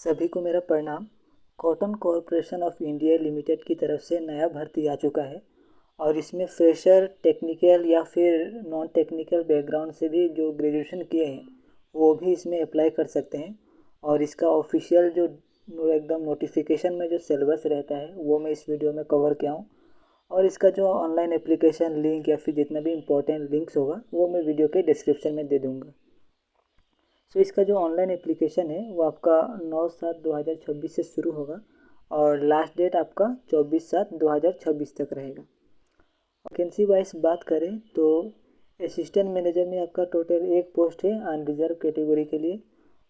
सभी को मेरा प्रणाम। Cotton corporation of India limited की तरफ से नया भर्ती आ चुका है और इसमें फ्रेशर, टेक्निकल या फिर नॉन टेक्निकल बैकग्राउंड से भी जो ग्रेजुएशन किए हैं वो भी इसमें अप्लाई कर सकते हैं। और इसका ऑफिशियल जो एकदम नोटिफिकेशन में जो सिलेबस रहता है वो मैं इस वीडियो में कवर किया हूँ। और इसका जो ऑनलाइन एप्लीकेशन लिंक या फिर जितना भी इम्पोर्टेंट लिंक्स होगा वो मैं वीडियो के डिस्क्रिप्शन में दे दूँगा। सो इसका जो ऑनलाइन एप्लीकेशन है वो आपका 9/7/2026 से शुरू होगा और लास्ट डेट आपका 24/7/2026 तक रहेगा। वैकेंसी वाइज बात करें तो असिस्टेंट मैनेजर में आपका टोटल एक पोस्ट है अनरिजर्व कैटेगरी के लिए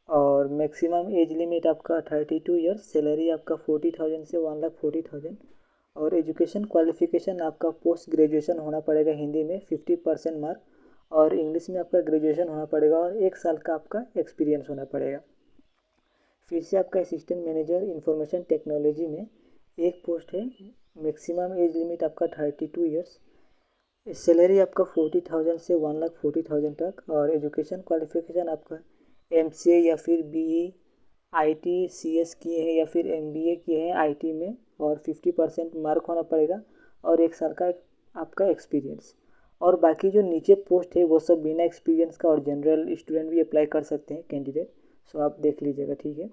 और मैक्सिमम एज लिमिट आपका 32 ईयर्स, सैलरी आपका 40,000 से 1,40,000 और एजुकेशन क्वालिफिकेशन आपका पोस्ट ग्रेजुएशन होना पड़ेगा हिंदी में 50% मार्क और इंग्लिश में आपका ग्रेजुएशन होना पड़ेगा और 1 साल का आपका एक्सपीरियंस होना पड़ेगा। फिर से आपका असिस्टेंट मैनेजर इंफॉर्मेशन टेक्नोलॉजी में एक पोस्ट है, मैक्सिमम एज लिमिट आपका 32 ईयर्स, सैलरी आपका 40,000 से 1,40,000 तक और एजुकेशन क्वालिफिकेशन आपका MCA या फिर BE, IT, CS किए हैं या फिर MBA किए हैं IT में और 50% मार्क होना पड़ेगा और 1 साल का आपका एक्सपीरियंस। और बाकी जो नीचे पोस्ट है वो सब बिना एक्सपीरियंस का और जनरल स्टूडेंट भी अप्लाई कर सकते हैं कैंडिडेट। सो आप देख लीजिएगा, ठीक है।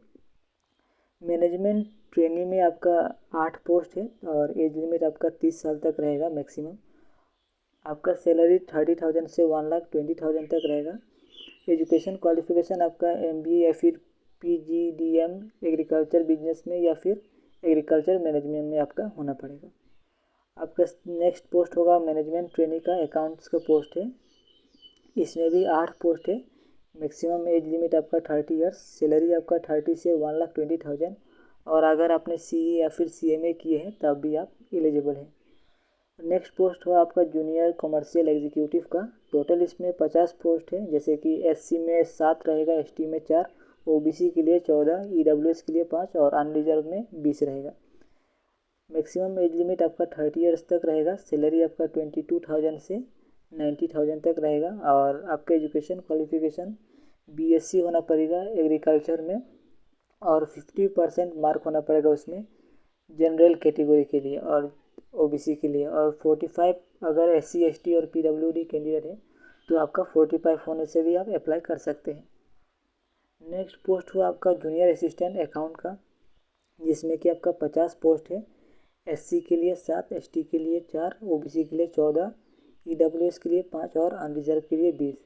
मैनेजमेंट ट्रेनिंग में आपका 8 पोस्ट है और एज लिमिट आपका 30 साल तक रहेगा मैक्सिमम। आपका सैलरी 30,000 से 1,20,000 तक रहेगा। एजुकेशन क्वालिफिकेशन आपका MBA या फिर PGDM एग्रीकल्चर बिजनेस में या फिर एग्रीकल्चर मैनेजमेंट में आपका होना पड़ेगा। आपका नेक्स्ट पोस्ट होगा मैनेजमेंट ट्रेनिंग का, अकाउंट्स का पोस्ट है। इसमें भी 8 पोस्ट है, मैक्सिमम एज लिमिट आपका 30 ईयर्स, सैलरी आपका 30 से 1,20,000 और अगर आपने CE या फिर CMA किए हैं तब भी आप एलिजिबल हैं। नेक्स्ट पोस्ट हो आपका जूनियर कमर्शियल एग्जीक्यूटिव का। टोटल इसमें 50 पोस्ट है, जैसे कि SC में 7 रहेगा, ST में 4, OBC के लिए 14, EWS के लिए 5 और अनरिजर्व में 20 रहेगा। मैक्सिमम एज लिमिट आपका 30 ईयर्स तक रहेगा, सैलरी आपका 22,000 से 90,000 तक रहेगा और आपका एजुकेशन क्वालिफिकेशन BSc होना पड़ेगा एग्रीकल्चर में और 50% मार्क होना पड़ेगा उसमें जनरल कैटेगरी के लिए और OBC के लिए और 45 अगर SC ST और PWD कैंडिडेट है तो आपका 45 होने से भी आप अप्लाई कर सकते हैं। नेक्स्ट पोस्ट हुआ आपका जूनियर असिस्टेंट अकाउंट का, जिसमें कि आपका 50 पोस्ट है। SC के लिए 7, ST के लिए 4, OBC के लिए 14, EWS के लिए 5 और अनरिजर्व के लिए 20।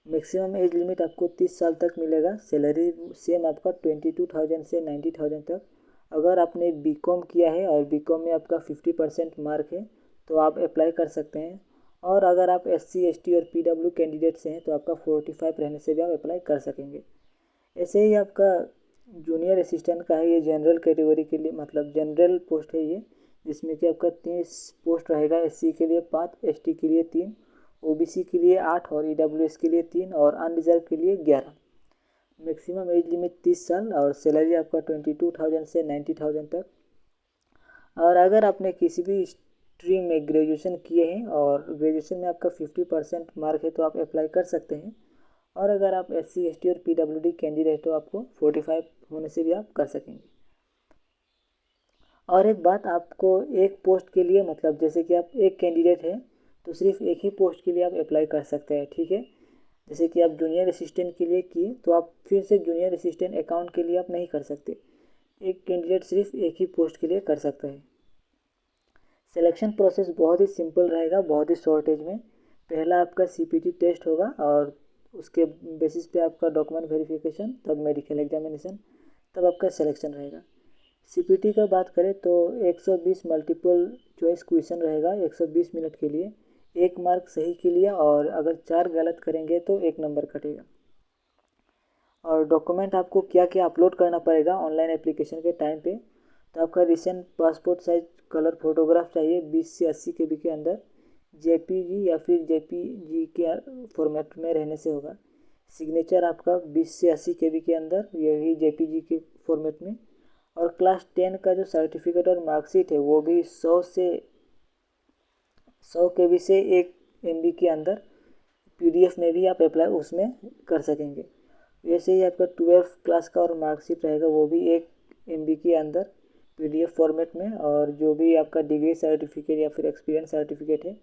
मैक्सिमम एज लिमिट आपको 30 साल तक मिलेगा, सैलरी सेम आपका 22,000 से 90,000 तक। अगर आपने BCom किया है और BCom में आपका 50% मार्क है तो आप अप्लाई कर सकते हैं और अगर आप SC ST और PW कैंडिडेट्स हैं तो आपका 45 रहने से भी आप अप्लाई कर सकेंगे। ऐसे ही आपका जूनियर असिस्टेंट का है, ये जनरल कैटेगरी के लिए मतलब जनरल पोस्ट है ये, जिसमें कि आपका 30 पोस्ट रहेगा। SC के लिए 5, ST के लिए 3, OBC के लिए 8 और EWS के लिए 3 और अनरिजर्व के लिए 11। मैक्सिमम एज लिमिट 30 साल और सैलरी आपका 22,000 से 90,000 तक। और अगर आपने किसी भी स्ट्रीम में ग्रेजुएशन किए हैं और ग्रेजुएशन में आपका 50% मार्क है तो आप अप्लाई कर सकते हैं और अगर आप SC ST और PWD कैंडिडेट हो आपको 45 होने से भी आप कर सकेंगे। और एक बात, आपको एक पोस्ट के लिए मतलब जैसे कि आप एक कैंडिडेट है तो सिर्फ एक ही पोस्ट के लिए आप अप्लाई कर सकते हैं, ठीक है। जैसे कि आप जूनियर असिस्टेंट के लिए किए तो आप फिर से जूनियर असिस्टेंट अकाउंट के लिए आप नहीं कर सकते, एक कैंडिडेट सिर्फ एक ही पोस्ट के लिए कर सकता है। सिलेक्शन प्रोसेस बहुत ही सिंपल रहेगा, बहुत ही शॉर्ट एज में। पहला आपका CPT टेस्ट होगा और उसके बेसिस पे आपका डॉक्यूमेंट वेरिफिकेशन, तब मेडिकल एग्जामिनेशन, तब आपका सिलेक्शन रहेगा। CPT का बात करें तो 120 मल्टीपल चॉइस क्वेश्चन रहेगा 120 मिनट के लिए, 1 मार्क सही के लिए और अगर 4 गलत करेंगे तो 1 नंबर कटेगा। और डॉक्यूमेंट आपको क्या क्या अपलोड करना पड़ेगा ऑनलाइन एप्लीकेशन के टाइम पे, तो आपका recent passport size colour photograph चाहिए 20 से 80 KB के अंदर, JPG या फिर JPG के फॉर्मेट में रहने से होगा। सिग्नेचर आपका 20 से 80 KB के अंदर, यही JPG के फॉर्मेट में। और क्लास 10 का जो सर्टिफिकेट और मार्कशीट है वो भी 100 KB से 1 MB के अंदर PDF में भी आप अप्लाई उसमें कर सकेंगे। वैसे ही आपका 12th क्लास का और मार्कशीट रहेगा वो भी 1 MB के अंदर PDF फॉर्मेट में, और जो भी आपका डिग्री सर्टिफिकेट या फिर एक्सपीरियंस सर्टिफिकेट है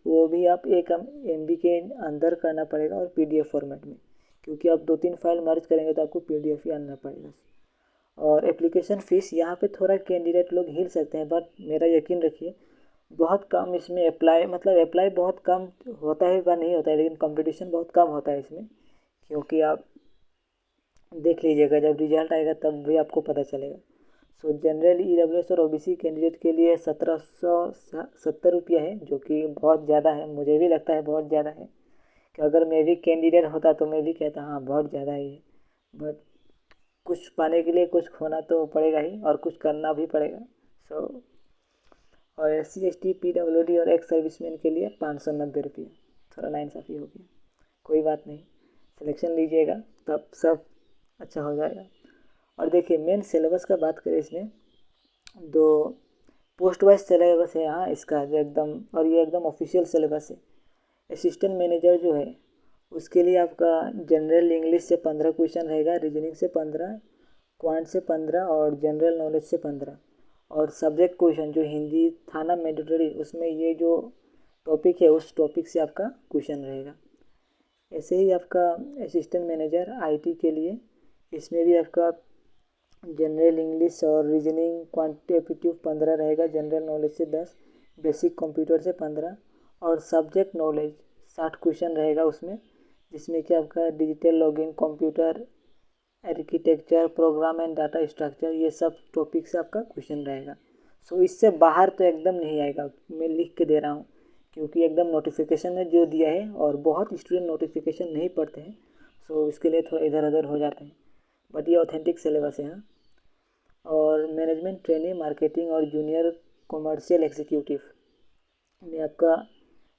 वो भी आप 1 MB के अंदर करना पड़ेगा और PDF फॉर्मेट में, क्योंकि आप 2-3 फाइल मर्ज करेंगे तो आपको PDF ही आना पड़ेगा। और एप्लीकेशन फ़ीस यहाँ पे थोड़ा कैंडिडेट लोग हिल सकते हैं, बट मेरा यकीन रखिए बहुत कम इसमें अप्लाई बहुत कम होता है व नहीं होता है, लेकिन कंपटीशन बहुत कम होता है इसमें, क्योंकि आप देख लीजिएगा जब रिजल्ट आएगा तब भी आपको पता चलेगा। सो जनरल EWS और OBC कैंडिडेट के लिए 1770 रुपया है, जो कि बहुत ज़्यादा है, मुझे भी लगता है बहुत ज़्यादा है, कि अगर मैं भी कैंडिडेट होता तो मैं भी कहता हाँ बहुत ज़्यादा है ये, बट कुछ पाने के लिए कुछ खोना तो पड़ेगा ही और कुछ करना भी पड़ेगा। सो और SC ST PWD और एक्स सर्विसमैन के लिए 590 रुपये, थोड़ा नाइंसाफ़ी हो गया, कोई बात नहीं, सिलेक्शन लीजिएगा तब सब अच्छा हो जाएगा। और देखिए मेन सिलेबस का बात करें इसमें, दो पोस्ट वाइज सिलेबस है यहाँ इसका जो एकदम, और ये एकदम ऑफिशियल सिलेबस है। असिस्टेंट मैनेजर जो है उसके लिए आपका जनरल इंग्लिश से 15 क्वेश्चन रहेगा, रीजनिंग से 15, क्वांट से 15 और जनरल नॉलेज से 15, और सब्जेक्ट क्वेश्चन जो हिंदी थाना मैंडेटरी उसमें ये जो टॉपिक है उस टॉपिक से आपका क्वेश्चन रहेगा। ऐसे ही आपका असिस्टेंट मैनेजर IT के लिए, इसमें भी आपका जनरल इंग्लिश और रीजनिंग क्वांटिटेटिव 15 रहेगा, जनरल नॉलेज से 10, बेसिक कंप्यूटर से 15, और सब्जेक्ट नॉलेज 60 क्वेश्चन रहेगा उसमें, जिसमें कि आपका digital login, computer architecture, program and data structure, ये सब टॉपिक से आपका क्वेश्चन रहेगा। सो इससे बाहर तो एकदम नहीं आएगा, मैं लिख के दे रहा हूँ, क्योंकि एकदम नोटिफिकेशन में जो दिया है, और बहुत स्टूडेंट नोटिफिकेशन नहीं पढ़ते हैं, सो इसके लिए थोड़ा इधर उधर हो जाते हैं, बट ये ऑथेंटिक सिलेबस है। हाँ, और मैनेजमेंट ट्रेनिंग, मार्केटिंग और जूनियर कॉमर्शियल एग्जीक्यूटिव में आपका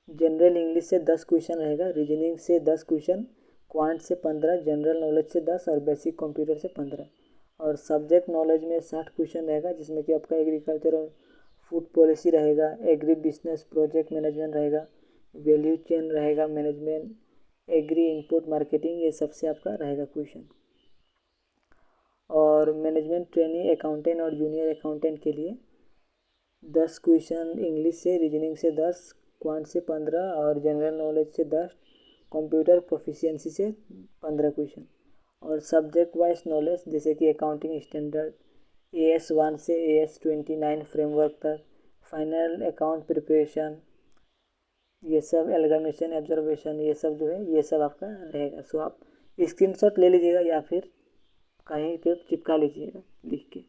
जनरल इंग्लिश से 10 क्वेश्चन रहेगा, रीजनिंग से 10 क्वेश्चन, क्वांट से 15, जनरल नॉलेज से 10 और बेसिक कंप्यूटर से 15, और सब्जेक्ट नॉलेज में 60 क्वेश्चन रहेगा, जिसमें कि आपका एग्रीकल्चर और फूड पॉलिसी रहेगा, एग्री बिजनेस प्रोजेक्ट मैनेजमेंट रहेगा, वैल्यू चेन रहेगा मैनेजमेंट, एग्री इनपुट मार्केटिंग, ये सबसे आपका रहेगा क्वेश्चन। और मैनेजमेंट ट्रेनिंग अकाउंटेंट और जूनियर अकाउंटेंट के लिए 10 क्वेश्चन इंग्लिश से, रीजनिंग से 10, क्वांट से 15 और जनरल नॉलेज से 10, कंप्यूटर प्रोफिशिएंसी से 15 क्वेश्चन, और सब्जेक्ट वाइज नॉलेज जैसे कि अकाउंटिंग स्टैंडर्ड AS1 से AS29 फ्रेमवर्क तक, फाइनल अकाउंट प्रिपरेशन, ये सब एल्गमेशन ऑब्जर्वेशन, ये सब जो है ये सब आपका रहेगा। सो आप स्क्रीनशॉट ले लीजिएगा या फिर कहीं पे चिपका लीजिएगा लिख के।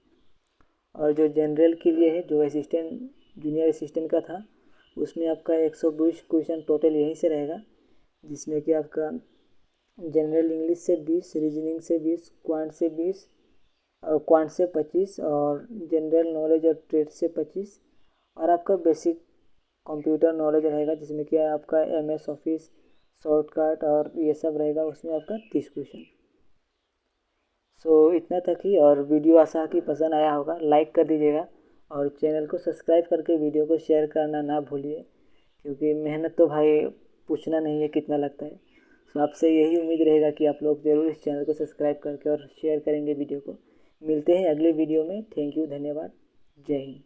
और जो जनरल के लिए है, जो असिस्टेंट जूनियर असिस्टेंट का था, उसमें आपका 120 क्वेश्चन टोटल यहीं से रहेगा, जिसमें कि आपका जनरल इंग्लिश से 20, रीजनिंग से 20, क्वांट से 20 और क्वांट से 25, और जनरल नॉलेज और ट्रेड से 25, और आपका बेसिक कंप्यूटर नॉलेज रहेगा, जिसमें कि आपका MS ऑफिस शॉर्टकट और ये सब रहेगा, उसमें आपका 30 क्वेश्चन। सो इतना तक ही, और वीडियो आशा की पसंद आया होगा, लाइक कर दीजिएगा, और चैनल को सब्सक्राइब करके वीडियो को शेयर करना ना भूलिए, क्योंकि मेहनत तो भाई पूछना नहीं है कितना लगता है। सो आपसे यही उम्मीद रहेगा कि आप लोग ज़रूर इस चैनल को सब्सक्राइब करके और शेयर करेंगे वीडियो को। मिलते हैं अगले वीडियो में। थैंक यू, धन्यवाद, जय हिंद।